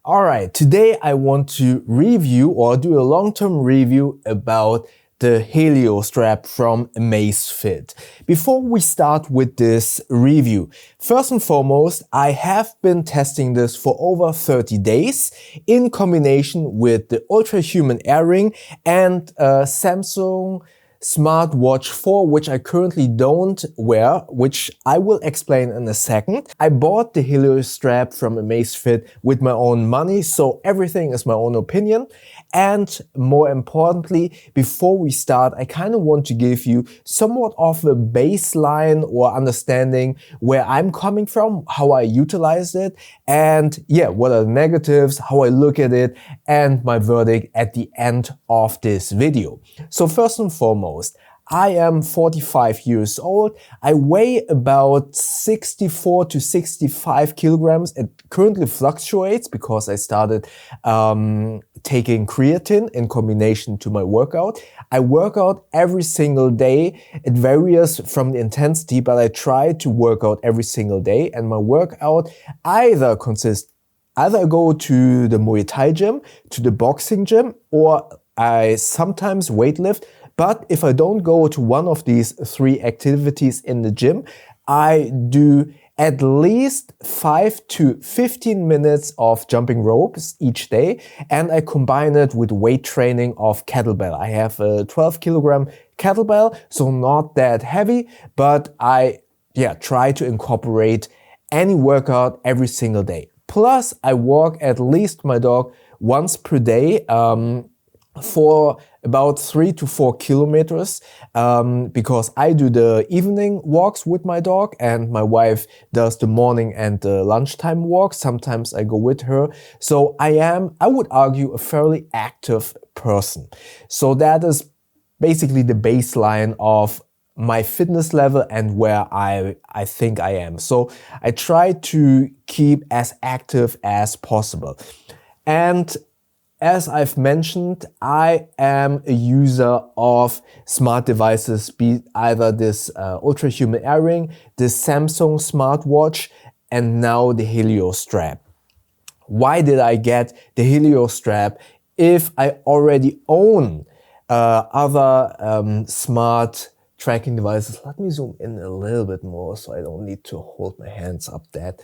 Alright, today I want to review or do a long-term review about the Helio Strap from Amazfit. Before we start with this review, first and foremost, I have been testing this for over 30 days in combination with the Ultrahuman Air Ring and Samsung Smartwatch 4, which I currently don't wear, which I will explain in a second. I bought the Helio Strap from Amazfit with my own money, so everything is my own opinion. And more importantly, before we start, I kind of want to give you somewhat of a baseline or understanding where I'm coming from, how I utilize it, and what are the negatives, how I look at it, and my verdict at the end of this video. So first and foremost, I am 45 years old. I weigh about 64 to 65 kilograms. It currently fluctuates because I started taking creatine in combination to my workout. I work out every single day. It varies from the intensity, but I try to work out every single day. And my workout either I go to the Muay Thai gym, to the boxing gym, or I sometimes weightlift. But if I don't go to one of these three activities in the gym, I do at least 5 to 15 minutes of jumping ropes each day, and I combine it with weight training of kettlebell. I have a 12 kilogram kettlebell, so not that heavy, but I try to incorporate any workout every single day. Plus, I walk at least my dog once per day for about 3 to 4 kilometers because I do the evening walks with my dog and my wife does the morning and the lunchtime walks. Sometimes I go with her. So I would argue, a fairly active person. So that is basically the baseline of my fitness level and where I think I am. So I try to keep as active as possible. And as I've mentioned, I am a user of smart devices, be either this Ultrahuman Air Ring, the Samsung Smartwatch, and now the Helio Strap. Why did I get the Helio Strap if I already own other smart tracking devices? Let me zoom in a little bit more so I don't need to hold my hands up that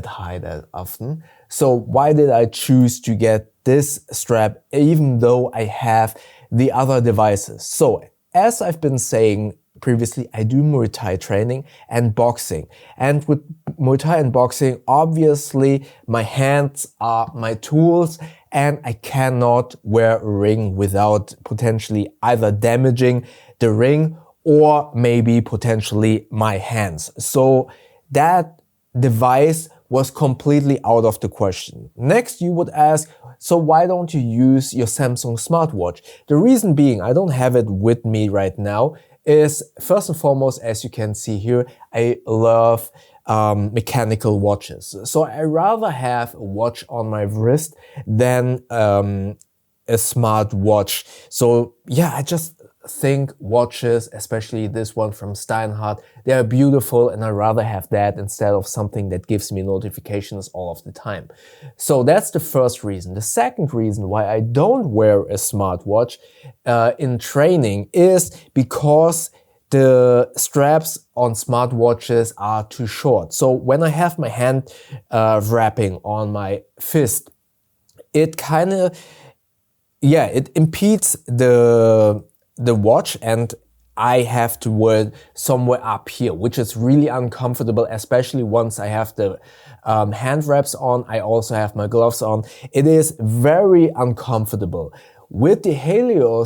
high that often. So why did I choose to get this strap even though I have the other devices? So as I've been saying previously, I do Muay Thai training and boxing. And with Muay Thai and boxing, obviously my hands are my tools and I cannot wear a ring without potentially either damaging the ring or maybe potentially my hands. So that device was completely out of the question. Next, you would ask, so why don't you use your Samsung smartwatch? The reason being, I don't have it with me right now, is first and foremost, as you can see here, I love mechanical watches. So I rather have a watch on my wrist than a smartwatch. So I just think watches, especially this one from Steinhart, they are beautiful and I'd rather have that instead of something that gives me notifications all of the time. So that's the first reason. The second reason why I don't wear a smartwatch in training is because the straps on smartwatches are too short. So when I have my hand wrapping on my fist, it kind of, it impedes the watch and I have to wear it somewhere up here, which is really uncomfortable, especially once I have the hand wraps on. I also have my gloves on. It is very uncomfortable. With the Helio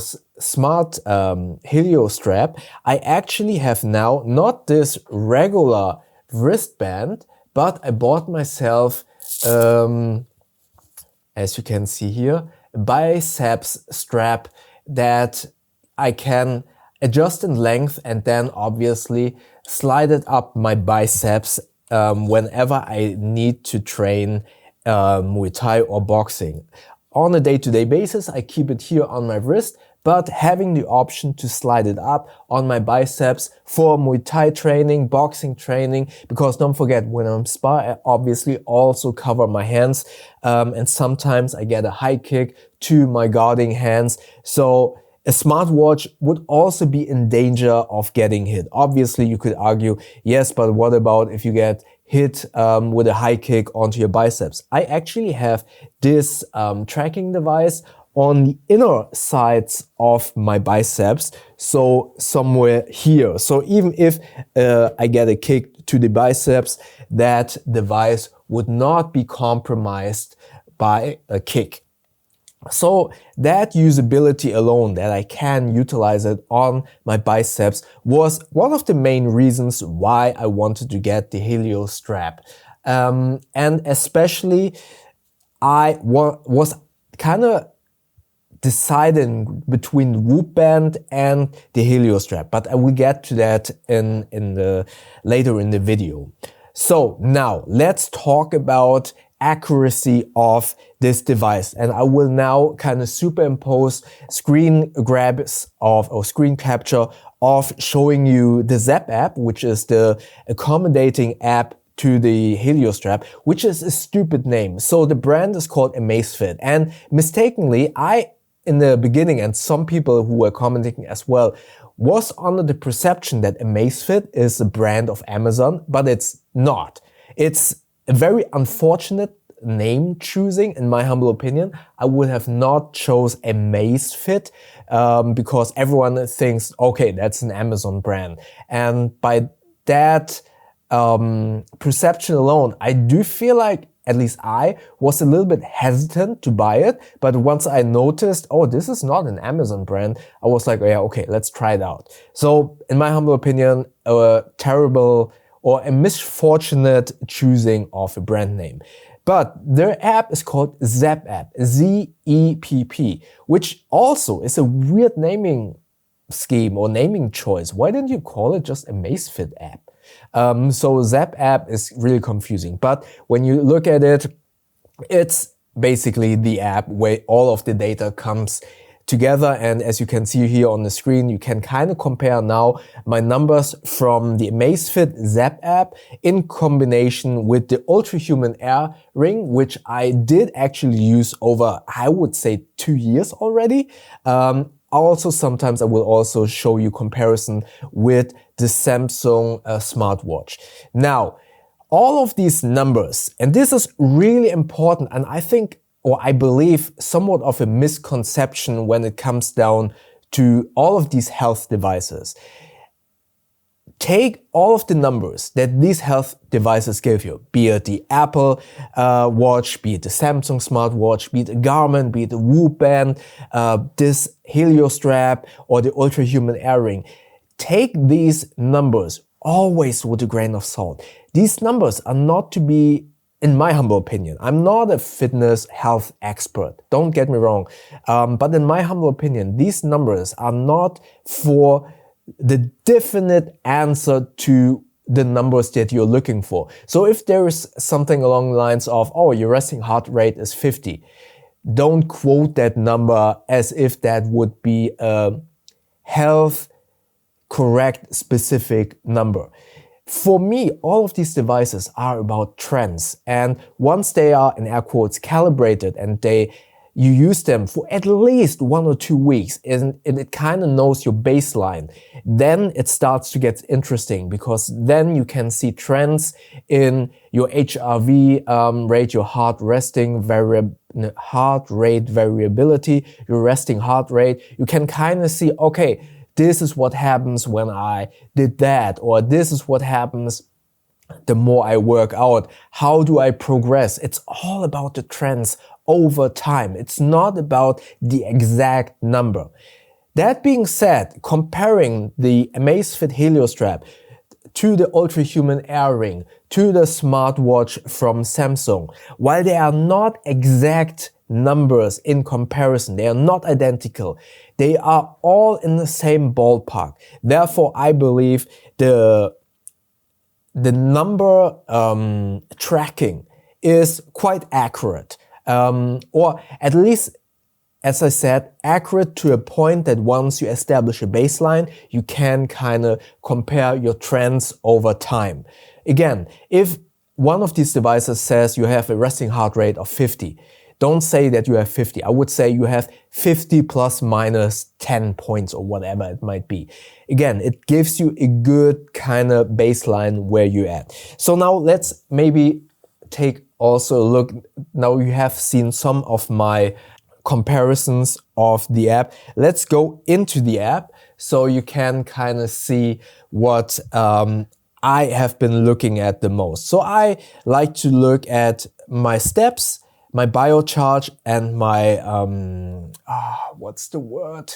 Strap, I actually have now not this regular wristband, but I bought myself, as you can see here, a Biceps strap that I can adjust in length and then obviously slide it up my biceps whenever I need to train Muay Thai or boxing. On a day-to-day basis, I keep it here on my wrist, but having the option to slide it up on my biceps for Muay Thai training, boxing training, because don't forget, when I'm spar, I obviously also cover my hands, and sometimes I get a high kick to my guarding hands. So a smartwatch would also be in danger of getting hit. Obviously, you could argue, yes, but what about if you get hit with a high kick onto your biceps? I actually have this tracking device on the inner sides of my biceps, so somewhere here. So even if I get a kick to the biceps, that device would not be compromised by a kick. So that usability alone, that I can utilize it on my biceps, was one of the main reasons why I wanted to get the Helio Strap. And especially I was kind of deciding between the Whoop Band and the Helio Strap, but I will get to that later in the video. So now let's talk about accuracy of this device, and I will now kind of superimpose screen grabs or screen capture of showing you the Zepp app, which is the accommodating app to the Helio Strap, which is a stupid name. So the brand is called Amazfit, and mistakenly in the beginning, and some people who were commenting as well, was under the perception that Amazfit is a brand of Amazon, but it's not. It's a very unfortunate name choosing, in my humble opinion. I would have not chose Amazfit because everyone thinks, okay, that's an Amazon brand. And by that perception alone, I do feel like at least I was a little bit hesitant to buy it. But once I noticed, oh, this is not an Amazon brand, I was like, oh, yeah, okay, let's try it out. So in my humble opinion, a terrible or a misfortunate choosing of a brand name. But their app is called Zepp app, Z-E-P-P, which also is a weird naming scheme or naming choice. Why didn't you call it just Amazfit app? So Zepp app is really confusing. But when you look at it, it's basically the app where all of the data comes together, and as you can see here on the screen, you can kind of compare now my numbers from the Amazfit Zepp app in combination with the Ultrahuman Air Ring, which I did actually use over, I would say, 2 years already. Also, sometimes I will also show you comparison with the Samsung smartwatch. Now, all of these numbers, and this is really important, and I think, or I believe, somewhat of a misconception when it comes down to all of these health devices. Take all of the numbers that these health devices give you, be it the Apple Watch, be it the Samsung smartwatch, be it a Garmin, be it the Whoop Band, this Helio Strap, or the Ultrahuman Air Ring. Take these numbers always with a grain of salt. These numbers are not to be, in my humble opinion, I'm not a fitness health expert, don't get me wrong, but in my humble opinion, these numbers are not for the definite answer to the numbers that you're looking for. So if there is something along the lines of, oh, your resting heart rate is 50, don't quote that number as if that would be a health correct specific number. For me, all of these devices are about trends, and once they are, in air quotes, calibrated and you use them for at least 1 or 2 weeks and it kind of knows your baseline, then it starts to get interesting, because then you can see trends in your HRV rate, your heart rate variability, your resting heart rate. You can kind of see, okay, this is what happens when I did that, or this is what happens the more I work out. How do I progress? It's all about the trends over time. It's not about the exact number. That being said, comparing the Amazfit Helio Strap to the Ultrahuman Air Ring, to the smartwatch from Samsung, while they are not exact numbers in comparison, they are not identical, they are all in the same ballpark. Therefore, I believe the number tracking is quite accurate, or at least as I said, accurate to a point that once you establish a baseline, you can kind of compare your trends over time. Again, if one of these devices says you have a resting heart rate of 50, don't say that you have 50. I would say you have 50 plus minus 10 points or whatever it might be. Again, it gives you a good kind of baseline where you're at. So now let's maybe take also a look. Now you have seen some of my comparisons of the app. Let's go into the app so you can kind of see what I have been looking at the most. So I like to look at my steps, my biocharge, and my, what's the word?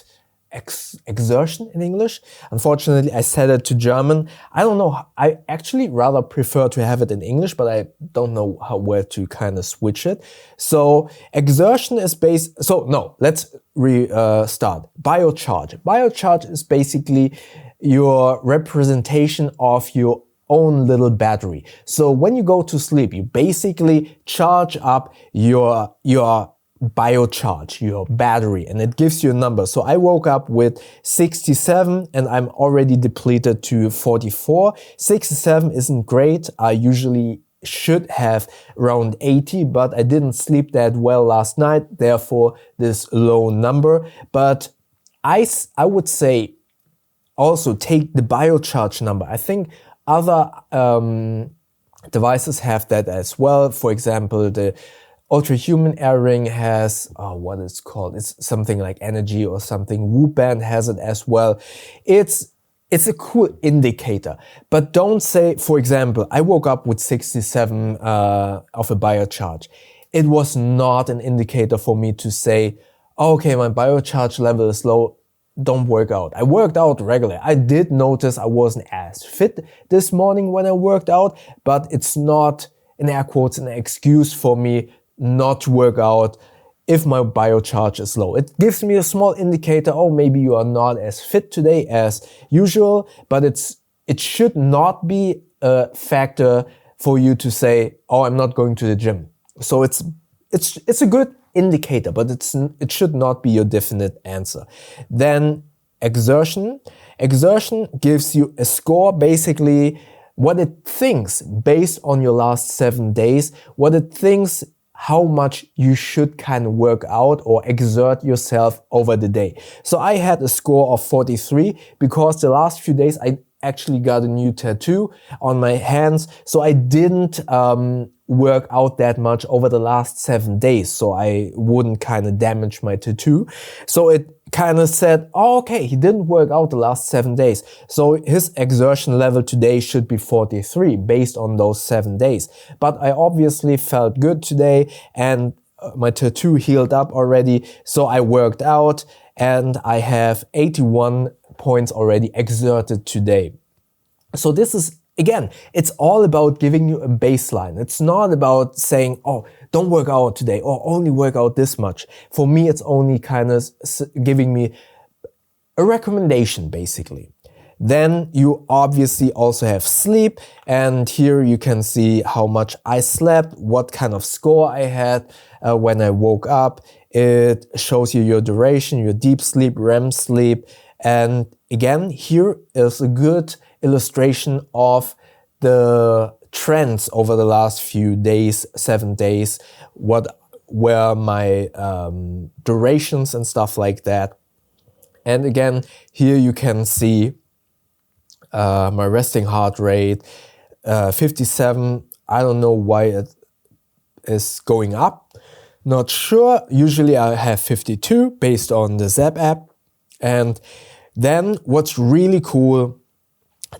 Exertion in English. Unfortunately, I said it to German. I don't know. I actually rather prefer to have it in English, but I don't know where to kind of switch it. So exertion is let's restart. Biocharge. Biocharge is basically your representation of your own little battery. So when you go to sleep, you basically charge up your biocharge, your battery, and it gives you a number. So I woke up with 67 and I'm already depleted to 44. 67 isn't great. I usually should have around 80, but I didn't sleep that well last night, therefore this low number. But I would say also take the biocharge number. I think other devices have that as well. For example, the Ultra-Human Air Ring has, what it's called, it's something like Energy or something. Whoop Band has it as well. It's a cool indicator, but don't say, for example, I woke up with 67 of a biocharge. It was not an indicator for me to say, okay, my biocharge level is low, don't work out. I worked out regularly. I did notice I wasn't as fit this morning when I worked out, but it's not, in air quotes, an excuse for me not to work out if my biocharge is low. It gives me a small indicator, oh, maybe you are not as fit today as usual, but it should not be a factor for you to say, oh, I'm not going to the gym. So it's a good indicator, but it should not be your definite answer. Then exertion. Exertion gives you a score, basically what it thinks based on your last 7 days, what it thinks how much you should kind of work out or exert yourself over the day. So I had a score of 43 because the last few days I actually got a new tattoo on my hands. So I didn't work out that much over the last 7 days. So I wouldn't kind of damage my tattoo. So it kind of said, oh, okay, he didn't work out the last 7 days. So his exertion level today should be 43 based on those 7 days. But I obviously felt good today and my tattoo healed up already. So I worked out and I have 81 points already exerted today. So this is, again, it's all about giving you a baseline. It's not about saying, oh, don't work out today or only work out this much. For me, it's only kind of giving me a recommendation, basically. Then you obviously also have sleep, and here you can see how much I slept, what kind of score I had when I woke up. It shows you your duration, your deep sleep, REM sleep, and again, here is a good illustration of the trends over the last few days, 7 days, what were my durations and stuff like that. And again, here you can see my resting heart rate, 57. I don't know why it is going up. Not sure. Usually I have 52 based on the Zepp app. And then what's really cool,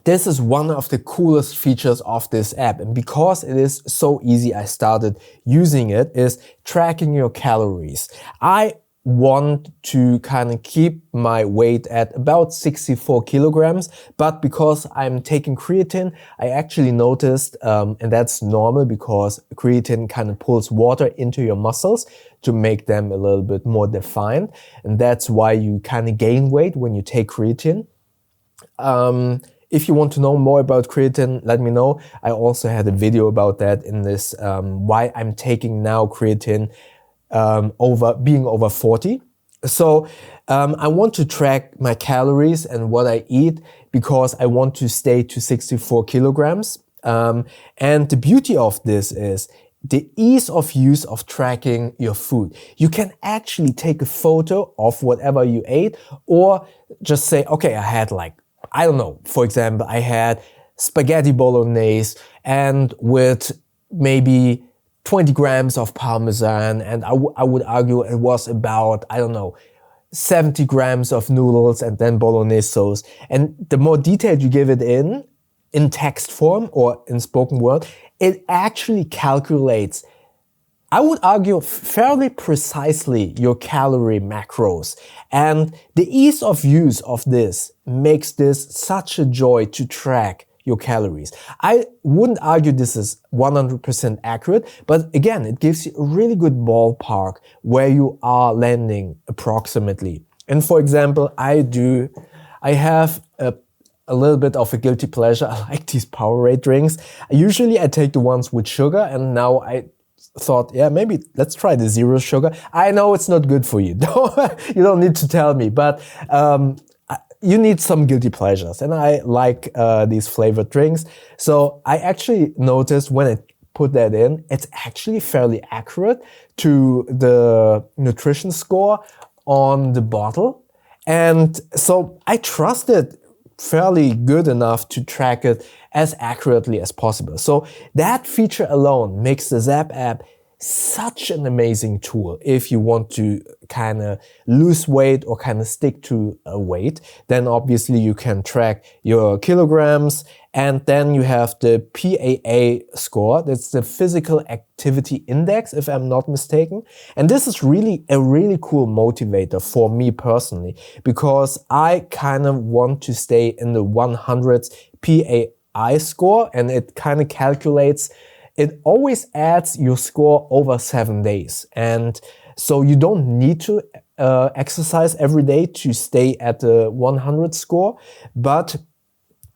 this is one of the coolest features of this app. And because it is so easy, I started using it, is tracking your calories. I want to kind of keep my weight at about 64 kilograms, but because I'm taking creatine, I actually noticed, and that's normal because creatine kind of pulls water into your muscles to make them a little bit more defined. And that's why you kind of gain weight when you take creatine. If you want to know more about creatine, let me know. I also had a video about that in this, why I'm taking now creatine over 40. So I want to track my calories and what I eat because I want to stay to 64 kilograms. And the beauty of this is the ease of use of tracking your food. You can actually take a photo of whatever you ate or just say, okay, I had like, I don't know, for example, I had spaghetti bolognese and with maybe 20 grams of Parmesan, and I would argue it was about, I don't know, 70 grams of noodles and then bolognese sauce. And the more detailed you give it in text form or in spoken word, it actually calculates, I would argue, fairly precisely your calorie macros. And the ease of use of this makes this such a joy to track your calories. I wouldn't argue this is 100% accurate, but again, it gives you a really good ballpark where you are landing approximately. And for example, I have a little bit of a guilty pleasure. I like these Powerade drinks. Usually I take the ones with sugar, and now I thought, yeah, maybe let's try the zero sugar. I know it's not good for you. You don't need to tell me, but you need some guilty pleasures, and I like these flavored drinks. So I actually noticed when I put that in, it's actually fairly accurate to the nutrition score on the bottle. And so I trust it fairly good enough to track it as accurately as possible. So that feature alone makes the Zepp app such an amazing tool if you want to kind of lose weight or kind of stick to a weight. Then obviously you can track your kilograms, and then you have the PAI score. That's the physical activity index, if I'm not mistaken. And this is really a really cool motivator for me personally, because I kind of want to stay in the 100s PAI score, and it kind of calculates, it always adds your score over 7 days. And so you don't need to exercise every day to stay at the 100 score, but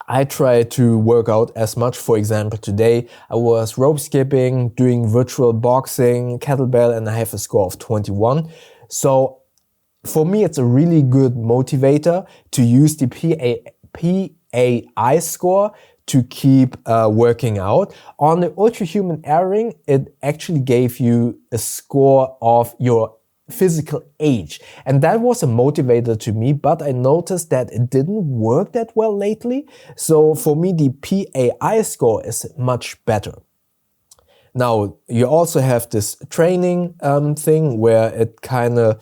I try to work out as much. For example, today I was rope skipping, doing virtual boxing, kettlebell, and I have a score of 21. So for me, it's a really good motivator to use the PAI score to keep working out. On the Ultrahuman Air Ring, it actually gave you a score of your physical age. And that was a motivator to me, but I noticed that it didn't work that well lately. So for me, the PAI score is much better. Now, you also have this training thing where it kind of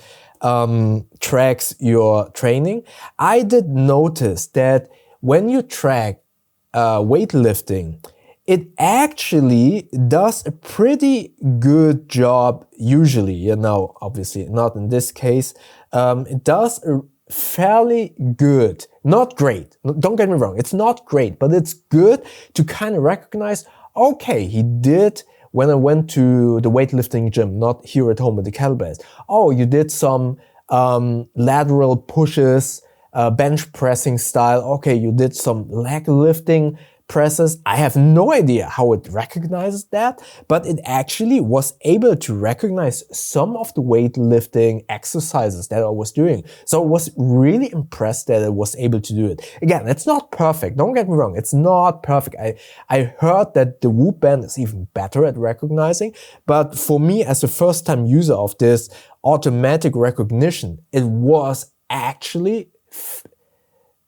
tracks your training. I did notice that when you track weightlifting, it actually does a pretty good job usually. You know, obviously not in this case. It does a fairly good, not great, don't get me wrong, it's not great, but it's good to kind of recognize, okay, he did when I went to the weightlifting gym, not here at home with the kettlebells. Oh, you did some lateral pushes, bench pressing style. Okay, you did some leg lifting presses. I have no idea how it recognizes that, but it actually was able to recognize some of the weightlifting exercises that I was doing. So I was really impressed that it was able to do it. Again, it's not perfect. Don't get me wrong. It's not perfect. I heard that the Whoop band is even better at recognizing, but for me as a first time user of this automatic recognition, it was actually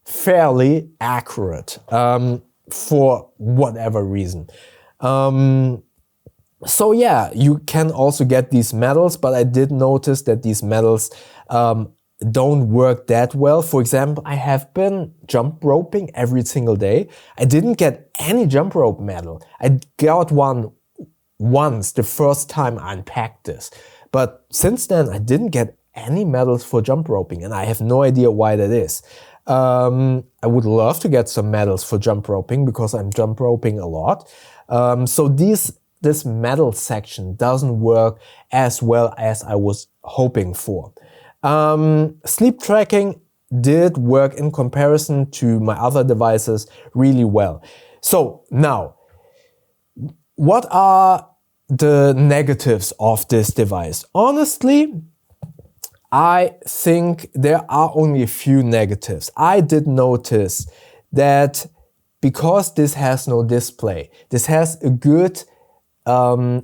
fairly accurate. For whatever reason. So yeah, you can also get these medals, but I did notice that these medals don't work that well. For example, I have been jump roping every single day. I didn't get any jump rope medal. I got one once the first time I unpacked this. But since then, I didn't get any medals for jump roping, and I have no idea why that is. I would love to get some medals for jump roping because I'm jump roping a lot. So this medal section doesn't work as well as I was hoping for. Sleep tracking did work in comparison to my other devices really well. So now, what are the negatives of this device? Honestly, I think there are only a few negatives. I did notice that because this has no display, this has a good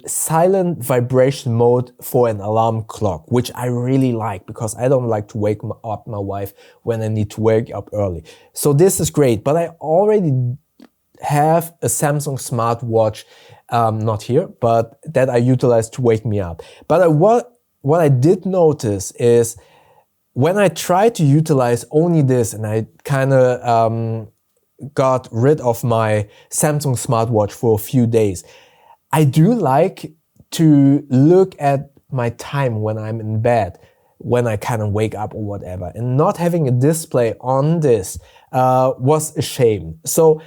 silent vibration mode for an alarm clock, which I really like because I don't like to wake up my wife when I need to wake up early. So this is great, but I already have a Samsung smartwatch, not here, but that I utilize to wake me up. But what I did notice is when I tried to utilize only this and I kind of got rid of my Samsung smartwatch for a few days, I do like to look at my time when I'm in bed, when I kind of wake up or whatever, and not having a display on this was a shame. So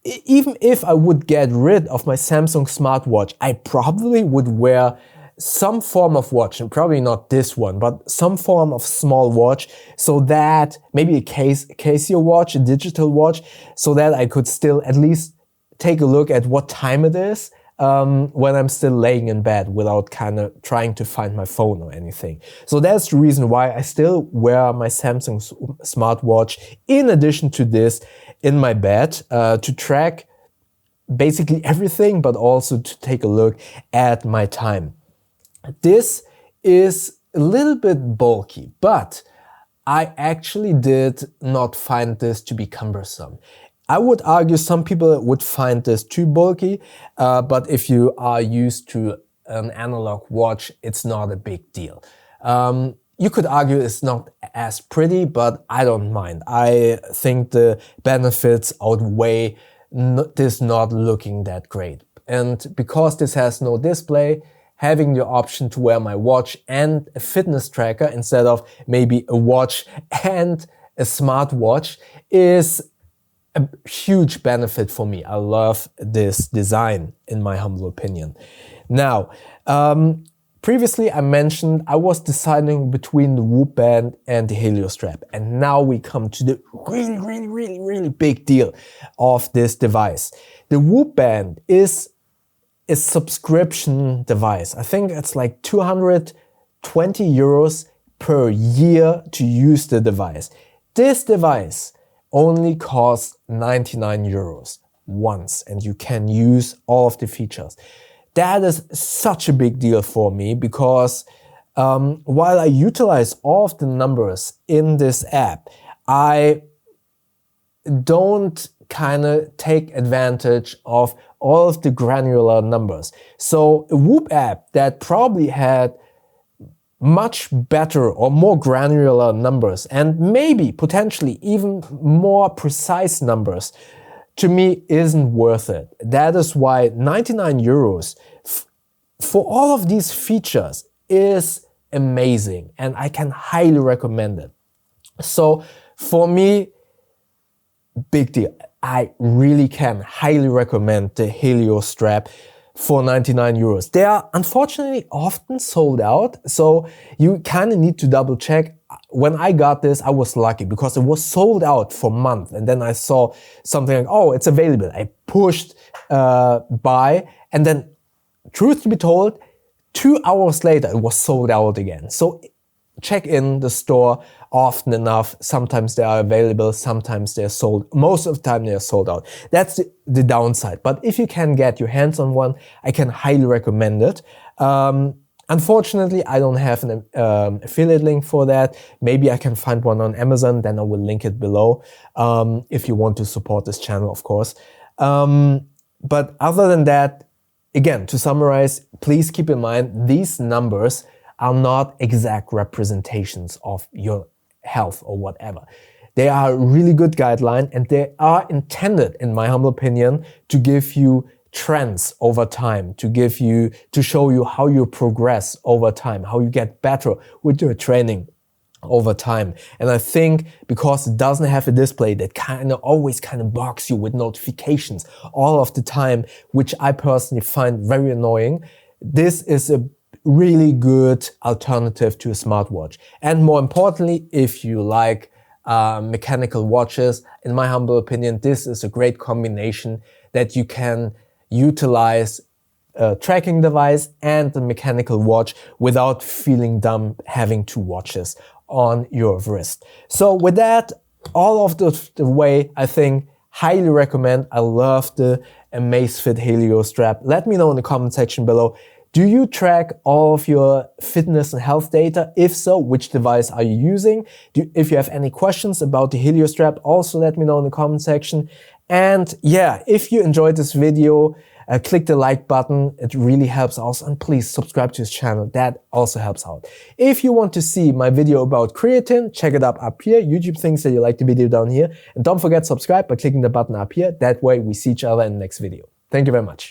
even if I would get rid of my Samsung smartwatch, I probably would wear some form of watch, and probably not this one, but some form of small watch, so that maybe a Casio watch, a digital watch, so that I could still at least take a look at what time it is when I'm still laying in bed without kind of trying to find my phone or anything. So that's the reason why I still wear my Samsung smartwatch in addition to this in my bed to track basically everything, but also to take a look at my time. This is a little bit bulky, but I actually did not find this to be cumbersome. I would argue some people would find this too bulky, but if you are used to an analog watch, it's not a big deal. You could argue it's not as pretty, but I don't mind. I think the benefits outweigh this not looking that great. And because this has no display, having the option to wear my watch and a fitness tracker instead of maybe a watch and a smartwatch is a huge benefit for me. I love this design, in my humble opinion. Now, previously I mentioned I was deciding between the Whoop Band and the Helio Strap. And now we come to the really big deal of this device. The Whoop Band is a subscription device. I think it's like 220 euros per year to use the device. This device only costs 99 euros once, and you can use all of the features. That is such a big deal for me because while I utilize all of the numbers in this app, I don't kind of take advantage of all of the granular numbers. So a Whoop app that probably had much better or more granular numbers and maybe potentially even more precise numbers, to me isn't worth it. That is why 99 euros for all of these features is amazing and I can highly recommend it. So for me, big deal. I really can highly recommend the Helio Strap for 99 euros. They are unfortunately often sold out, so you kind of need to double check. When I got this, I was lucky because it was sold out for months, and then I saw something like, oh, it's available. I pushed buy, and then truth to be told, 2 hours later, it was sold out again. So check in the store often enough. Sometimes they are available, sometimes they're sold. Most of the time they're sold out. That's the downside. But if you can get your hands on one, I can highly recommend it. Unfortunately, I don't have an affiliate link for that. Maybe I can find one on Amazon, then I will link it below if you want to support this channel, of course. But other than that, again, to summarize, please keep in mind these numbers are not exact representations of your health or whatever. They are a really good guideline and they are intended, in my humble opinion, to give you trends over time, to show you how you progress over time, how you get better with your training over time. And I think because it doesn't have a display that always bogs you with notifications all of the time, which I personally find very annoying, this is a really good alternative to a smartwatch. And more importantly, if you like mechanical watches, in my humble opinion, this is a great combination that you can utilize a tracking device and the mechanical watch without feeling dumb having two watches on your wrist. So with that, all of the way, I think, highly recommend. I love the Amazfit Helio Strap. Let me know in the comment section below. Do you track all of your fitness and health data? If so, which device are you using? If you have any questions about the Helio Strap, also let me know in the comment section. And yeah, if you enjoyed this video, click the like button. It really helps also. And please subscribe to this channel. That also helps out. If you want to see my video about creatine, check it up here. YouTube thinks that you like the video down here. And don't forget to subscribe by clicking the button up here. That way we see each other in the next video. Thank you very much.